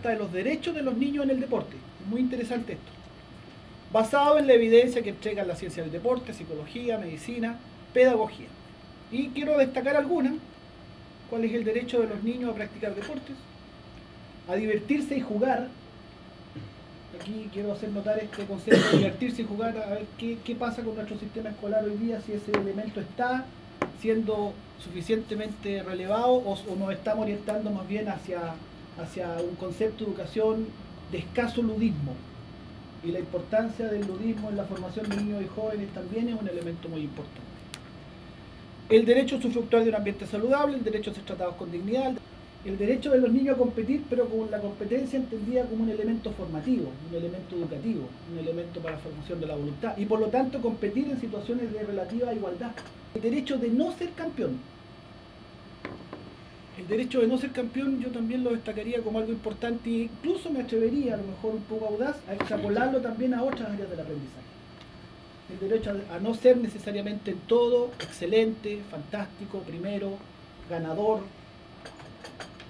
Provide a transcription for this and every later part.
trata de los derechos de los niños en el deporte. Muy interesante esto. Basado en la evidencia que entregan la ciencia del deporte, psicología, medicina, pedagogía. Y quiero destacar algunas. ¿Cuál es el derecho de los niños a practicar deportes? A divertirse y jugar. Aquí quiero hacer notar este concepto de divertirse y jugar, a ver qué pasa con nuestro sistema escolar hoy día, si ese elemento está siendo suficientemente relevado o nos estamos orientando más bien hacia un concepto de educación de escaso ludismo. Y la importancia del ludismo en la formación de niños y jóvenes también es un elemento muy importante. El derecho a usufructuar de un ambiente saludable, el derecho a ser tratados con dignidad, el derecho de los niños a competir, pero con la competencia entendida como un elemento formativo, un elemento educativo, un elemento para la formación de la voluntad, y por lo tanto competir en situaciones de relativa igualdad. El derecho de no ser campeón. El derecho de no ser campeón yo también lo destacaría como algo importante e incluso me atrevería, a lo mejor un poco audaz, a extrapolarlo también a otras áreas del aprendizaje. El derecho a no ser necesariamente en todo excelente, fantástico, primero, ganador,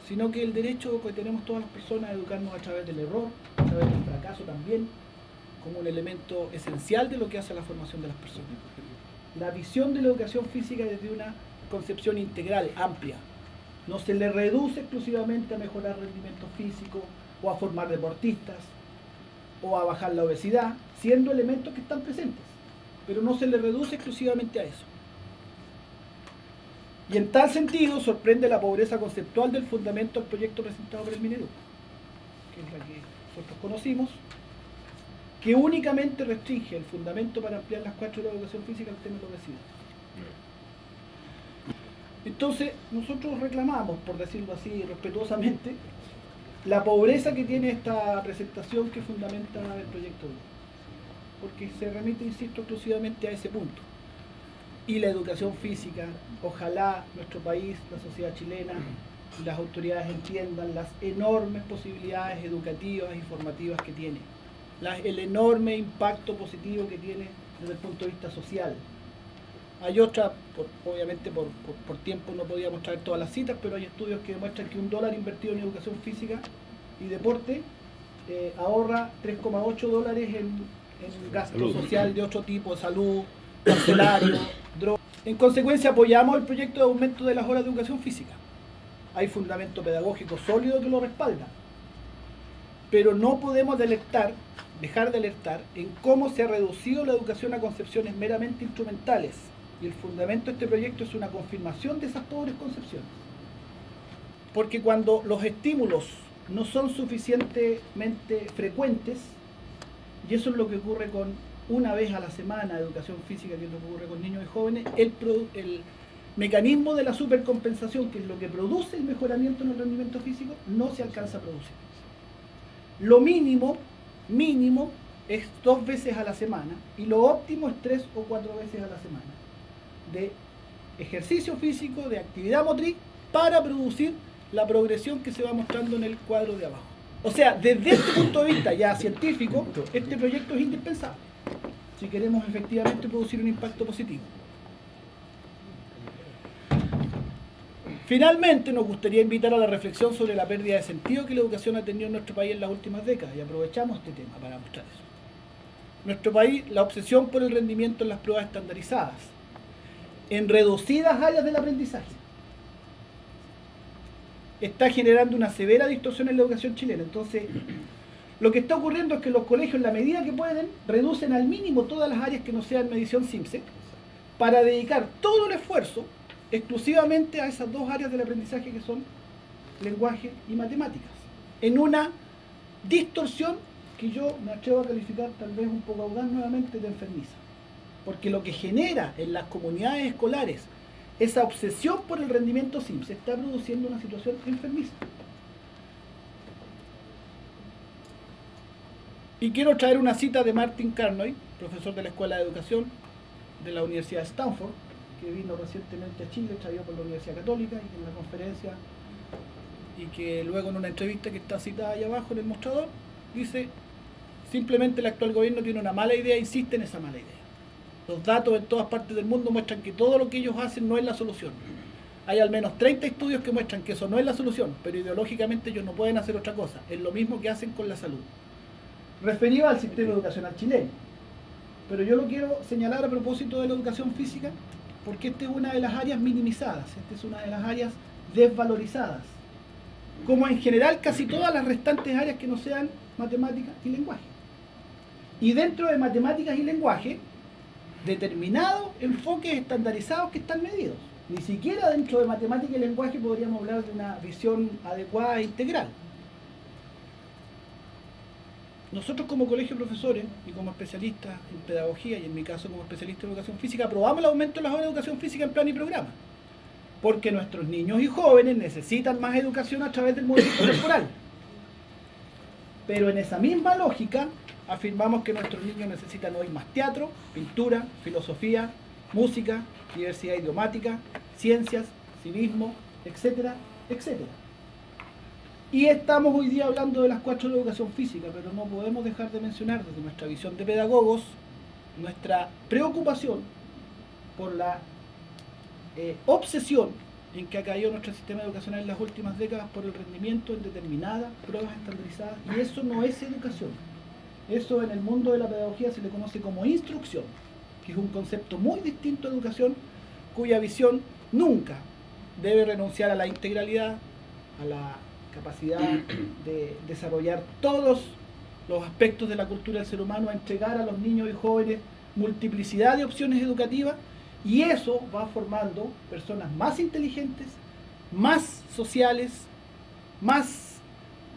sino que el derecho que tenemos todas las personas a educarnos a través del error, a través del fracaso también, como un elemento esencial de lo que hace la formación de las personas. La visión de la educación física desde una concepción integral, amplia. No se le reduce exclusivamente a mejorar rendimiento físico o a formar deportistas o a bajar la obesidad, siendo elementos que están presentes, pero no se le reduce exclusivamente a eso. Y en tal sentido sorprende la pobreza conceptual del fundamento del proyecto presentado por el Mineduc, que es la que nosotros conocimos, que únicamente restringe el fundamento para ampliar las 4 de la educación física al tema de la obesidad. Entonces, nosotros reclamamos, por decirlo así respetuosamente, la pobreza que tiene esta presentación que fundamenta el proyecto de ley, porque se remite, insisto, exclusivamente a ese punto. Y la educación física, ojalá nuestro país, la sociedad chilena y las autoridades entiendan las enormes posibilidades educativas y formativas que tiene, el enorme impacto positivo que tiene desde el punto de vista social. Hay otra, obviamente por tiempo no podíamos traer todas las citas, pero hay estudios que demuestran que $1 invertido en educación física y deporte ahorra $3,8 en gasto social de otro tipo, salud, carcelario, drogas. En consecuencia apoyamos el proyecto de aumento de las horas de educación física. Hay fundamento pedagógico sólido que lo respalda, pero no podemos dejar de alertar en cómo se ha reducido la educación a concepciones meramente instrumentales. Y el fundamento de este proyecto es una confirmación de esas pobres concepciones. Porque cuando los estímulos no son suficientemente frecuentes, y eso es lo que ocurre con una vez a la semana de educación física, que es lo que ocurre con niños y jóvenes, el mecanismo de la supercompensación, que es lo que produce el mejoramiento en el rendimiento físico, no se alcanza a producir. Lo mínimo es 2 veces a la semana y lo óptimo es 3 o 4 veces a la semana de ejercicio físico, de actividad motriz, para producir la progresión que se va mostrando en el cuadro de abajo. O sea, desde este punto de vista ya científico, este proyecto es indispensable si queremos efectivamente producir un impacto positivo. Finalmente, nos gustaría invitar a la reflexión sobre la pérdida de sentido que la educación ha tenido en nuestro país en las últimas décadas, y aprovechamos este tema para mostrar eso. En nuestro país, la obsesión por el rendimiento en las pruebas estandarizadas, en reducidas áreas del aprendizaje, está generando una severa distorsión en la educación chilena. Entonces, lo que está ocurriendo es que los colegios, en la medida que pueden, reducen al mínimo todas las áreas que no sean medición SIMSEC, para dedicar todo el esfuerzo exclusivamente a esas 2 áreas del aprendizaje que son lenguaje y matemáticas, en una distorsión que yo me atrevo a calificar tal vez un poco audaz nuevamente de enfermiza, porque lo que genera en las comunidades escolares esa obsesión por el rendimiento SIMS está produciendo una situación enfermiza. Y quiero traer una cita de Martin Carnoy, profesor de la Escuela de Educación de la Universidad de Stanford, que vino recientemente a Chile, traído por la Universidad Católica, y en una conferencia, y que luego en una entrevista que está citada ahí abajo en el mostrador, dice: simplemente el actual gobierno tiene una mala idea e insiste en esa mala idea. Los datos en todas partes del mundo muestran que todo lo que ellos hacen no es la solución. Hay al menos 30 estudios que muestran que eso no es la solución, pero ideológicamente ellos no pueden hacer otra cosa. Es lo mismo que hacen con la salud. Referido al sistema educacional chileno. Pero yo lo quiero señalar a propósito de la educación física, porque esta es una de las áreas minimizadas, esta es una de las áreas desvalorizadas. Como en general casi todas las restantes áreas que no sean matemáticas y lenguaje. Y dentro de matemáticas y lenguaje, determinados enfoques estandarizados que están medidos. Ni siquiera dentro de matemática y lenguaje podríamos hablar de una visión adecuada e integral. Nosotros como colegio de profesores y como especialistas en pedagogía, y en mi caso como especialista en educación física, aprobamos el aumento de las horas de educación física en plan y programa. Porque nuestros niños y jóvenes necesitan más educación a través del movimiento corporal. Pero en esa misma lógica, afirmamos que nuestros niños necesitan hoy más teatro, pintura, filosofía, música, diversidad idiomática, ciencias, civismo, etcétera, etcétera. Y estamos hoy día hablando de las 4 de educación física, pero no podemos dejar de mencionar desde nuestra visión de pedagogos nuestra preocupación por la obsesión en que ha caído nuestro sistema educacional en las últimas décadas por el rendimiento en determinadas pruebas estandarizadas, y eso no es educación. Eso en el mundo de la pedagogía se le conoce como instrucción, que es un concepto muy distinto a educación, cuya visión nunca debe renunciar a la integralidad, a la capacidad de desarrollar todos los aspectos de la cultura del ser humano, a entregar a los niños y jóvenes multiplicidad de opciones educativas, y eso va formando personas más inteligentes, más sociales, más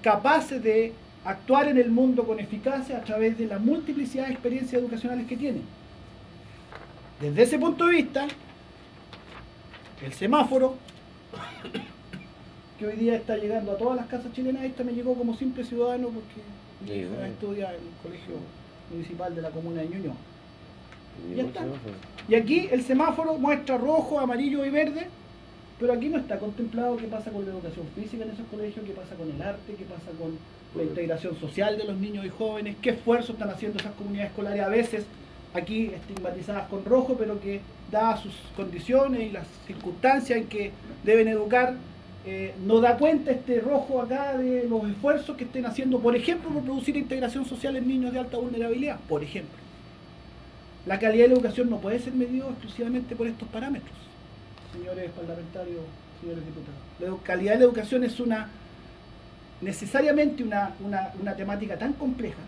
capaces de actuar en el mundo con eficacia a través de la multiplicidad de experiencias educacionales que tienen. Desde ese punto de vista, el semáforo, que hoy día está llegando a todas las casas chilenas, esta me llegó como simple ciudadano porque mi hija estudia en el colegio municipal de la comuna de Ñuñoa. Y ya está. Y aquí el semáforo muestra rojo, amarillo y verde, pero aquí no está contemplado qué pasa con la educación física en esos colegios, qué pasa con el arte, qué pasa con la integración social de los niños y jóvenes, qué esfuerzo están haciendo esas comunidades escolares, a veces aquí estigmatizadas con rojo, pero que dadas sus condiciones y las circunstancias en que deben educar, no da cuenta este rojo acá de los esfuerzos que estén haciendo, por ejemplo, por producir integración social en niños de alta vulnerabilidad, por ejemplo. La calidad de la educación no puede ser medida exclusivamente por estos parámetros, señores parlamentarios, señores diputados. La calidad de la educación es necesariamente una temática tan compleja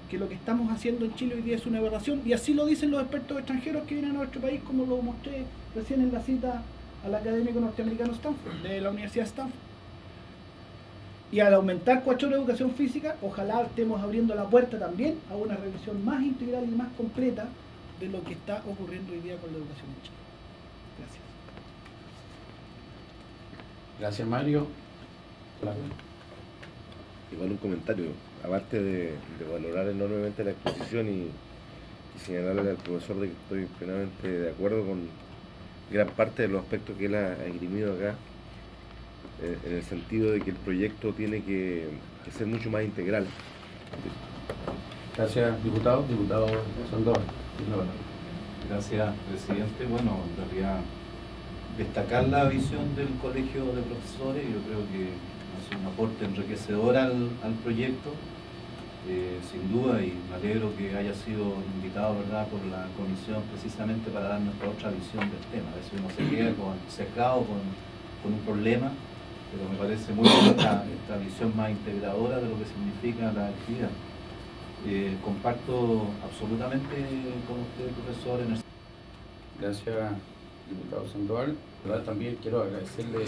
que lo que estamos haciendo en Chile hoy día es una aberración, y así lo dicen los expertos extranjeros que vienen a nuestro país, como lo mostré recién en la cita al académico norteamericano Stanford, de la Universidad de Stanford. Y al aumentar 4 horas de educación física, ojalá estemos abriendo la puerta también a una revisión más integral y más completa de lo que está ocurriendo hoy día con la educación en Chile. Gracias. Gracias, Mario. Igual un comentario, aparte de valorar enormemente la exposición y señalarle al profesor de que estoy plenamente de acuerdo con gran parte de los aspectos que él ha esgrimido acá, en el sentido de que el proyecto tiene que ser mucho más integral. Gracias, diputado. Diputado Sandoval. Gracias, presidente. Bueno, en realidad, destacar la visión del Colegio de Profesores, yo creo que hace un aporte enriquecedor al proyecto, sin duda, y me alegro que haya sido invitado, ¿verdad?, por la comisión precisamente para dar nuestra otra visión del tema. A veces uno se queda sesgado con un problema, pero me parece muy buena esta visión más integradora de lo que significa la actividad. Comparto absolutamente con usted, profesor. Gracias, diputado Sandoval. También quiero agradecerle